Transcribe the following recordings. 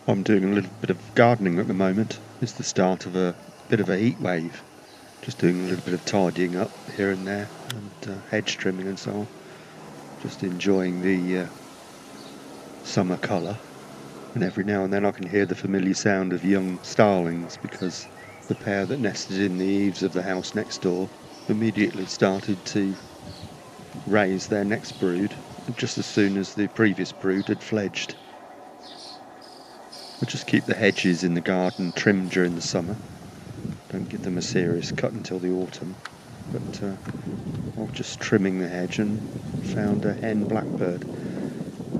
I'm doing a little bit of gardening at the moment. It's the start of a bit of a heat wave. Just doing a little bit of tidying up here and there, and hedge trimming and so on. Just enjoying the summer colour. And every now and then I can hear the familiar sound of young starlings, because the pair that nested in the eaves of the house next door immediately started to raise their next brood just as soon as the previous brood had fledged. I just keep the hedges in the garden trimmed during the summer. Don't give them a serious cut until the autumn. But I was just trimming the hedge and found a hen blackbird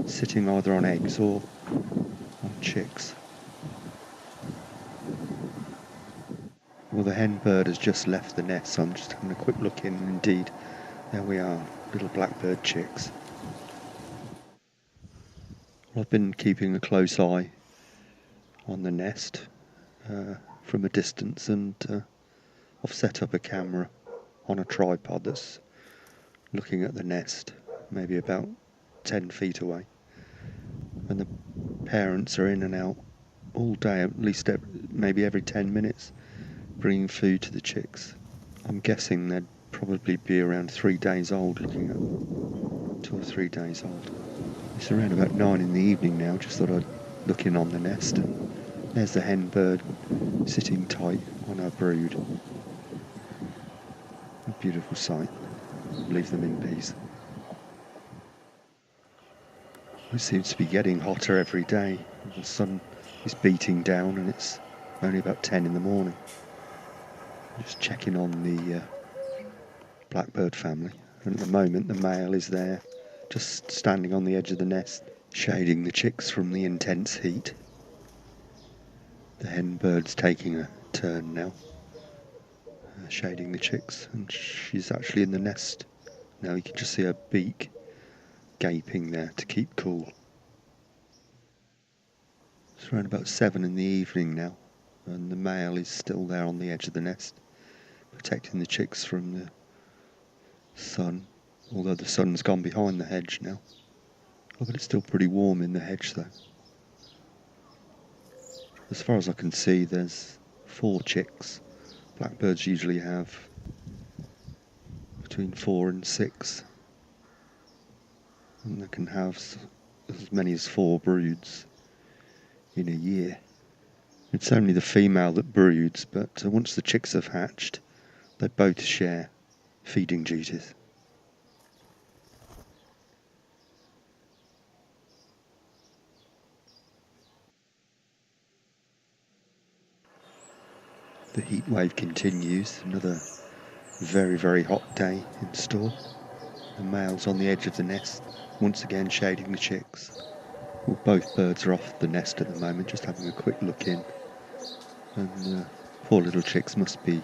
sitting either on eggs or on chicks. Well, the hen bird has just left the nest, so I'm just having a quick look in, and indeed, there we are, little blackbird chicks. Well, I've been keeping a close eye on the nest from a distance, and I've set up a camera on a tripod that's looking at the nest, maybe about 10 feet away. And the parents are in and out all day, at least maybe every 10 minutes, bringing food to the chicks. I'm guessing they'd probably be around 3 days old, looking at 2 or 3 days old. It's around about 9 in the evening now. Just thought I'd look in on the nest, and there's the hen bird sitting tight on her brood. A beautiful sight. Leave them in peace. It seems to be getting hotter every day. The sun is beating down, and it's only about 10 in the morning. Just checking on the blackbird family. And at the moment the male is there, just standing on the edge of the nest, shading the chicks from the intense heat. The hen bird's taking a turn now, shading the chicks, and she's actually in the nest now. You can just see her beak gaping there to keep cool. It's around about 7 in the evening now, and the male is still there on the edge of the nest, protecting the chicks from the sun, although the sun's gone behind the hedge now. Oh, but it's still pretty warm in the hedge though. As far as I can see, there's 4 chicks. Blackbirds usually have between 4 and 6, and they can have as many as 4 broods in a year. It's only the female that broods, but once the chicks have hatched, they both share feeding duties. The heat wave continues. Another very, very hot day in store. The male's on the edge of the nest, once again shading the chicks. Well, both birds are off the nest at the moment, just having a quick look in. And poor little chicks must be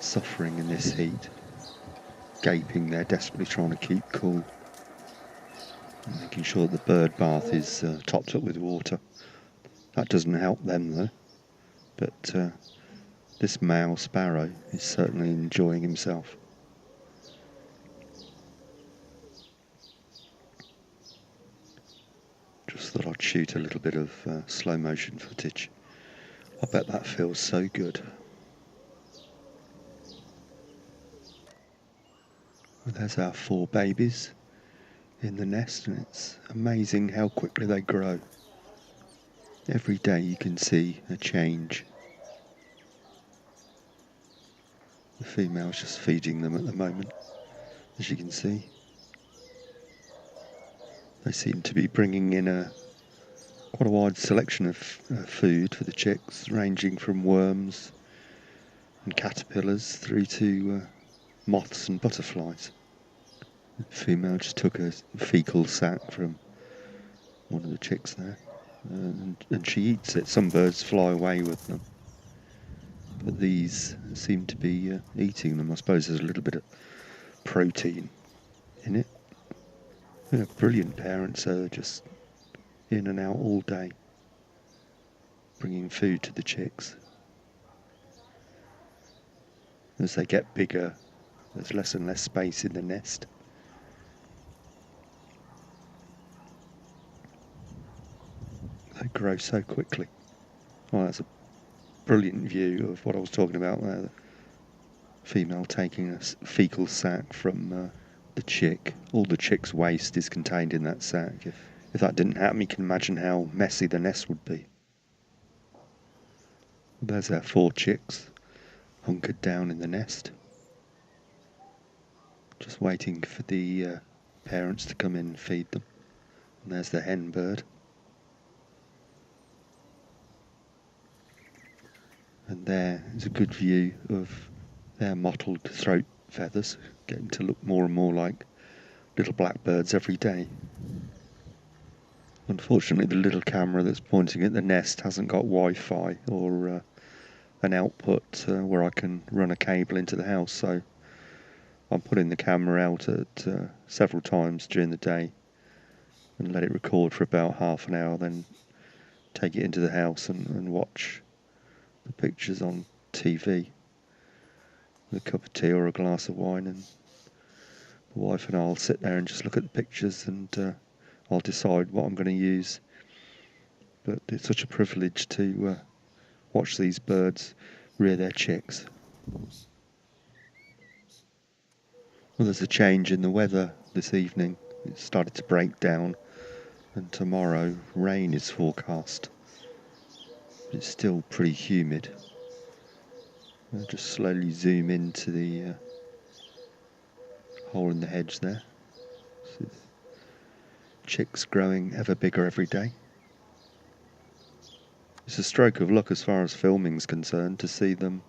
suffering in this heat, gaping there, desperately trying to keep cool, and making sure the bird bath is topped up with water. That doesn't help them though, but this male sparrow is certainly enjoying himself. Just thought I'd shoot a little bit of slow motion footage. I bet that feels so good. Well, there's our 4 babies in the nest, and it's amazing how quickly they grow. Every day you can see a change. The female's just feeding them at the moment, as you can see. They seem to be bringing in quite a wide selection of food for the chicks, ranging from worms and caterpillars through to moths and butterflies. The female just took a fecal sack from one of the chicks there, and she eats it. Some birds fly away with them, but these seem to be eating them. I suppose there's a little bit of protein in it. Brilliant parents are just in and out all day, bringing food to the chicks. As they get bigger, there's less and less space in the nest. They grow so quickly. Oh, that's a brilliant view of what I was talking about there. The female taking a fecal sac from the chick. All the chick's waste is contained in that sac. If that didn't happen, you can imagine how messy the nest would be. There's our 4 chicks hunkered down in the nest, just waiting for the parents to come in and feed them. And there's the hen bird. And there is a good view of their mottled throat feathers, getting to look more and more like little blackbirds every day. Unfortunately, the little camera that's pointing at the nest hasn't got Wi-Fi or an output where I can run a cable into the house, so I'm putting the camera out at several times during the day and let it record for about half an hour, then take it into the house and watch the pictures on TV with a cup of tea or a glass of wine, and the wife and I'll sit there and just look at the pictures, and I'll decide what I'm going to use. But it's such a privilege to watch these birds rear their chicks. Well, there's a change in the weather this evening. It started to break down, and tomorrow rain is forecast. It's still pretty humid. I'll just slowly zoom into the hole in the hedge there. See the chicks growing ever bigger every day. It's a stroke of luck as far as filming's concerned to see them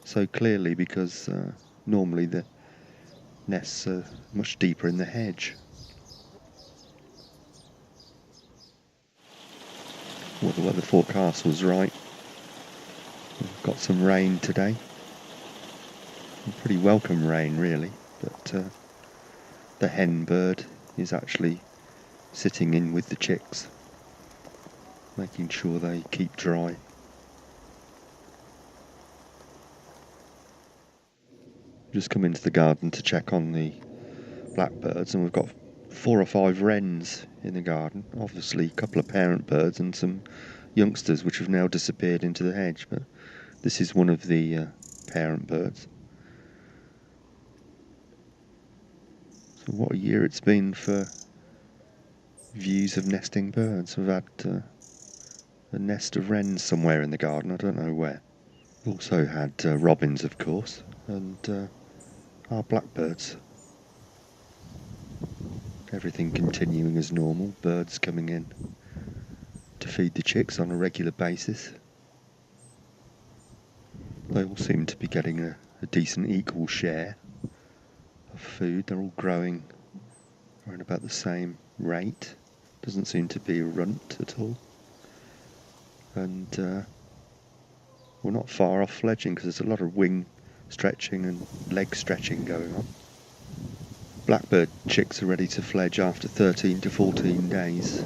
so clearly, because normally the nests are much deeper in the hedge. Well, the weather forecast was right. We've got some rain today. Pretty welcome rain, really, but the hen bird is actually sitting in with the chicks, making sure they keep dry. Just come into the garden to check on the blackbirds, and we've got 4 or 5 wrens in the garden. Obviously a couple of parent birds and some youngsters which have now disappeared into the hedge, but this is one of the parent birds. So what a year it's been for views of nesting birds. We've had a nest of wrens somewhere in the garden, I don't know where. We've also had robins, of course, and our blackbirds. Everything continuing as normal, birds coming in to feed the chicks on a regular basis. They all seem to be getting a decent equal share of food. They're all growing around about the same rate. Doesn't seem to be a runt at all. And we're not far off fledging, because there's a lot of wing stretching and leg stretching going on. Blackbird chicks are ready to fledge after 13 to 14 days,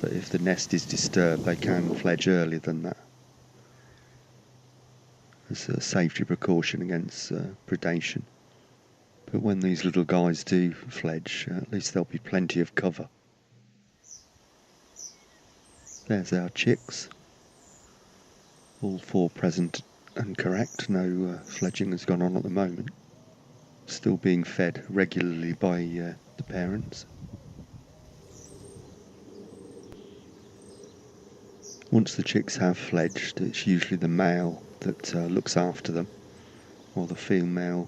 but if the nest is disturbed they can fledge earlier than that. As a safety precaution against predation. But when these little guys do fledge, at least there'll be plenty of cover. There's our chicks. All 4 present and correct. No fledging has gone on at the moment. Still being fed regularly by the parents. Once the chicks have fledged, it's usually the male that looks after them, while the female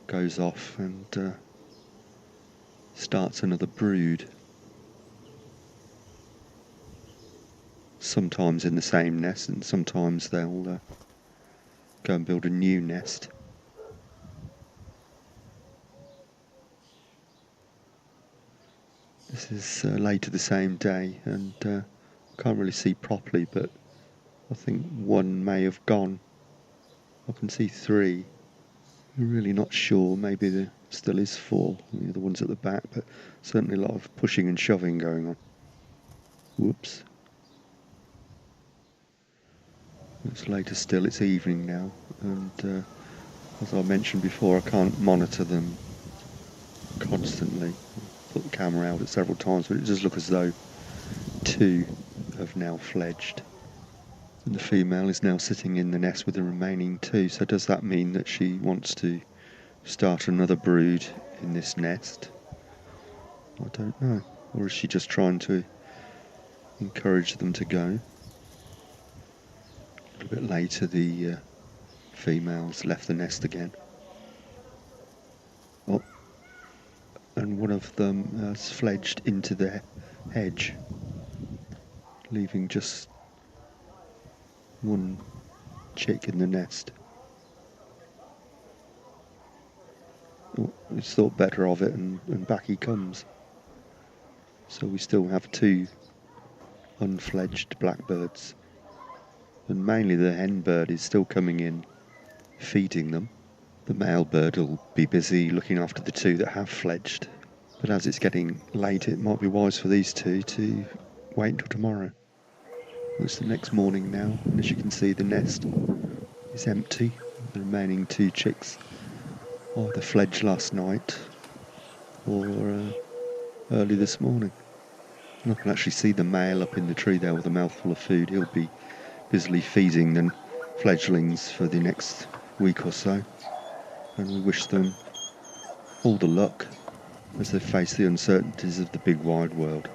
goes off and starts another brood. Sometimes in the same nest, and sometimes they'll go and build a new nest. This is later the same day, and I can't really see properly, but I think 1 may have gone. I can see 3. I'm really not sure. Maybe there still is 4, the other one's at the back, but certainly a lot of pushing and shoving going on. Whoops. It's later still, it's evening now, and as I mentioned before, I can't monitor them constantly. Put the camera out at several times, but it does look as though 2 have now fledged. And the female is now sitting in the nest with the remaining 2. So does that mean that she wants to start another brood in this nest? I don't know. Or is she just trying to encourage them to go? A little bit later, the females left the nest again. Oh, and one of them has fledged into the hedge, leaving just one chick in the nest. Oh, he's thought better of it, and back he comes. So we still have 2 unfledged blackbirds, and mainly the hen bird is still coming in, feeding them. The male bird will be busy looking after the 2 that have fledged, but as it's getting late, it might be wise for these 2 to wait until tomorrow. It's the next morning now, and as you can see, the nest is empty. The remaining 2 chicks either fledged last night or early this morning. And I can actually see the male up in the tree there with a mouthful of food. He'll be busily feeding the fledglings for the next week or so, and we wish them all the luck as they face the uncertainties of the big wide world.